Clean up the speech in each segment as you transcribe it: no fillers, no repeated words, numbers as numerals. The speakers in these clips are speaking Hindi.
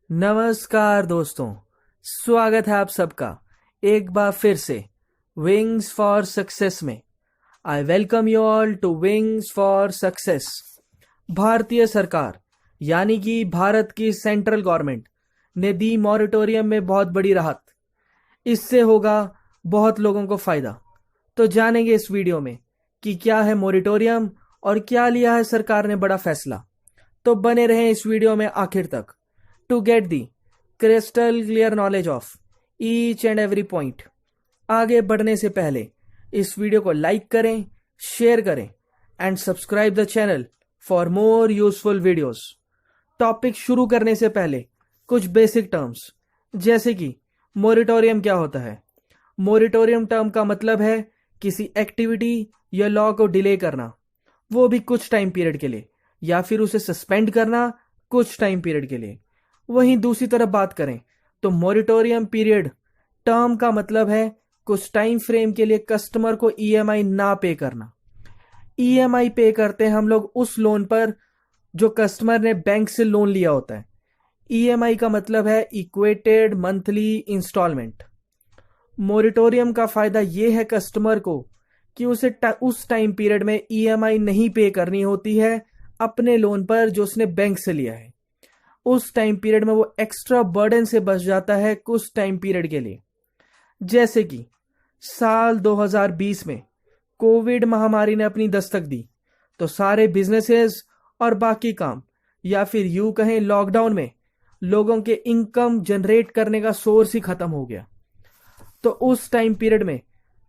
नमस्कार दोस्तों, स्वागत है आप सबका एक बार फिर से विंग्स फॉर सक्सेस में। I welcome you all to wings for success. भारतीय सरकार यानी कि भारत की सेंट्रल गवर्नमेंट ने दी मॉरेटोरियम में बहुत बड़ी राहत। इससे होगा बहुत लोगों को फायदा। तो जानेंगे इस वीडियो में कि क्या है मॉरेटोरियम और क्या लिया है सरकार ने बड़ा फैसला। तो बने रहें इस वीडियो में आखिर तक to get the crystal clear knowledge of each and every point। आगे बढ़ने से पहले इस वीडियो को लाइक करें, शेयर करें and subscribe the channel for more useful videos. Topic शुरू करने से पहले कुछ बेसिक टर्म्स, जैसे कि मॉरेटोरियम क्या होता है। मॉरेटोरियम टर्म का मतलब है किसी एक्टिविटी या लॉ को डिले करना, वो भी कुछ टाइम पीरियड के लिए, या फिर उसे सस्पेंड करना कुछ टाइम पीरियड के लिए। वहीं दूसरी तरफ बात करें तो मॉरेटोरियम पीरियड टर्म का मतलब है कुछ टाइम फ्रेम के लिए कस्टमर को ईएमआई ना पे करना। ईएमआई पे करते हैं हम लोग उस लोन पर जो कस्टमर ने बैंक से लोन लिया होता है। ईएमआई का मतलब है इक्वेटेड मंथली इंस्टॉलमेंट। मॉरेटोरियम का फायदा यह है कस्टमर को कि उसे उस टाइम पीरियड में ईएमआई नहीं पे करनी होती है अपने लोन पर जो उसने बैंक से लिया है। उस टाइम पीरियड में वो एक्स्ट्रा बर्डन से बच जाता है कुछ टाइम पीरियड के लिए। जैसे कि साल 2020 में कोविड महामारी ने अपनी दस्तक दी तो सारे बिजनेसेस और बाकी काम, या फिर यूं कहें लॉकडाउन में लोगों के इनकम जनरेट करने का सोर्स ही खत्म हो गया। तो उस टाइम पीरियड में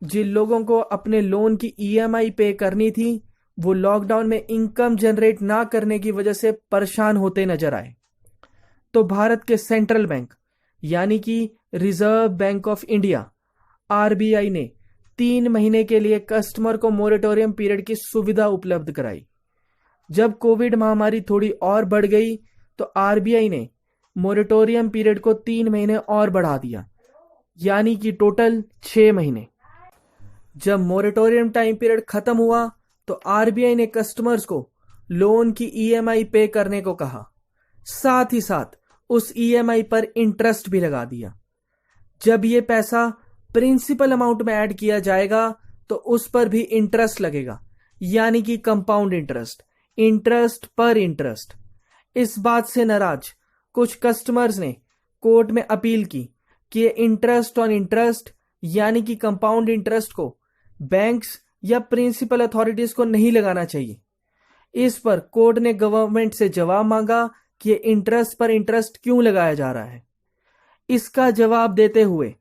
जिन लोगों को अपने लोन की ईएमआई पे करनी थी वो लॉकडाउन में इनकम जनरेट ना करने की वजह से परेशान होते नजर आए। तो भारत के सेंट्रल बैंक यानी कि reserve bank of India RBI ने 3 महीने के लिए कस्टमर को मॉरेटोरियम पीरियड की सुविधा उपलब्ध कराई। जब कोविड महामारी थोड़ी और बढ़ गई तो आरबीआई ने मॉरेटोरियम पीरियड को 3 महीने और बढ़ा दिया, यानी कि टोटल 6 महीने। जब मॉरेटोरियम टाइम पीरियड खत्म हुआ तो आरबीआई ने कस्टमर्स को लोन की ईएमआई पे करने को कहा, साथ ही साथ उस ईएमआई पर इंटरेस्ट भी लगा दिया। जब ये पैसा प्रिंसिपल अमाउंट में ऐड किया जाएगा तो उस पर भी इंटरेस्ट लगेगा, यानी कि कंपाउंड इंटरेस्ट, इंटरेस्ट पर इंटरेस्ट। इस बात से नाराज कुछ कस्टमर्स ने कोर्ट में अपील की कि ये इंटरेस्ट ऑन इंटरेस्ट यानी कि कंपाउंड इंटरेस्ट को बैंक्स या प्रिंसिपल अथॉरिटीज को नहीं लगाना चाहिए। इस पर कोर्ट ने गवर्नमेंट से जवाब मांगा कि इंटरेस्ट पर इंटरेस्ट क्यों लगाया जा रहा है। इसका जवाब देते हुए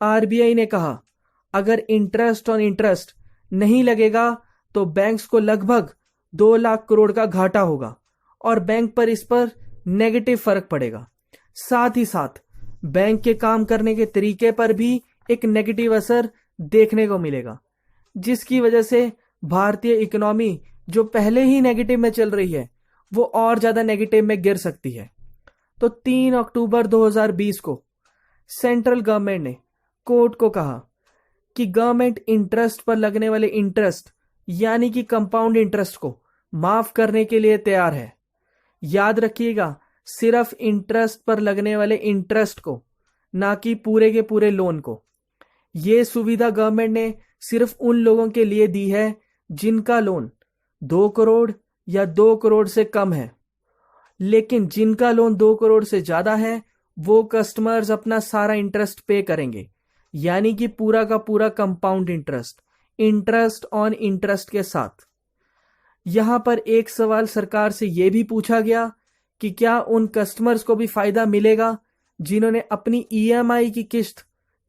आरबीआई ने कहा, अगर इंटरेस्ट ऑन इंटरेस्ट नहीं लगेगा तो बैंक्स को लगभग 2 लाख करोड़ का घाटा होगा और बैंक पर इस पर नेगेटिव फर्क पड़ेगा। साथ ही साथ बैंक के काम करने के तरीके पर भी एक नेगेटिव असर देखने को मिलेगा, जिसकी वजह से भारतीय इकोनॉमी जो पहले ही नेगेटिव में चल रही है वो और ज्यादा नेगेटिव में गिर सकती है। तो 3 अक्टूबर 2020 को सेंट्रल गवर्नमेंट ने कोर्ट को कहा कि गवर्नमेंट इंटरेस्ट पर लगने वाले इंटरेस्ट यानी कि कंपाउंड इंटरेस्ट को माफ करने के लिए तैयार है। याद रखिएगा, सिर्फ इंटरेस्ट पर लगने वाले इंटरेस्ट को, ना कि पूरे के पूरे लोन को। यह सुविधा गवर्नमेंट ने सिर्फ उन लोगों के लिए दी है जिनका लोन 2 करोड़ या 2 करोड़ से कम है। लेकिन जिनका लोन 2 करोड़ से ज्यादा है वो कस्टमर्स अपना सारा इंटरेस्ट पे करेंगे, यानी कि पूरा का पूरा compound interest, interest on interest के साथ। यहां पर एक सवाल सरकार से यह भी पूछा गया कि क्या उन कस्टमर्स को भी फायदा मिलेगा जिन्होंने अपनी ईएमआई की किस्त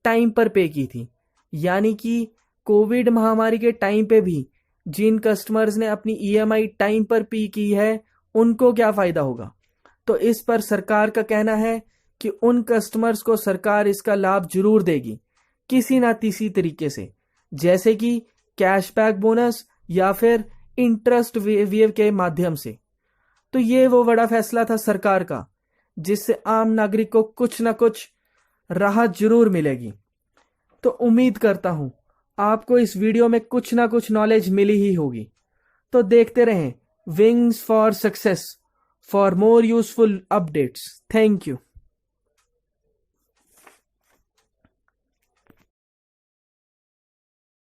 टाइम पर पे की थी, यानी कि कोविड महामारी के टाइम पे भी जिन कस्टमर्स ने अपनी ईएमआई टाइम पर पे की है उनको क्या फायदा होगा। तो इस पर सरकार का कहना है कि उन कस्टमर्स को सरकार इसका लाभ जरूर देगी किसी ना किसी तरीके से, जैसे कि कैशबैक बोनस या फिर इंटरेस्ट वेव के माध्यम से। तो ये वो बड़ा फैसला था सरकार का जिससे आम नागरिक को कुछ ना कुछ राहत जरूर मिलेगी। तो उम्मीद करता हूं आपको इस वीडियो में कुछ ना कुछ नॉलेज मिली ही होगी। तो देखते रहें wings for success for more useful updates. Thank you.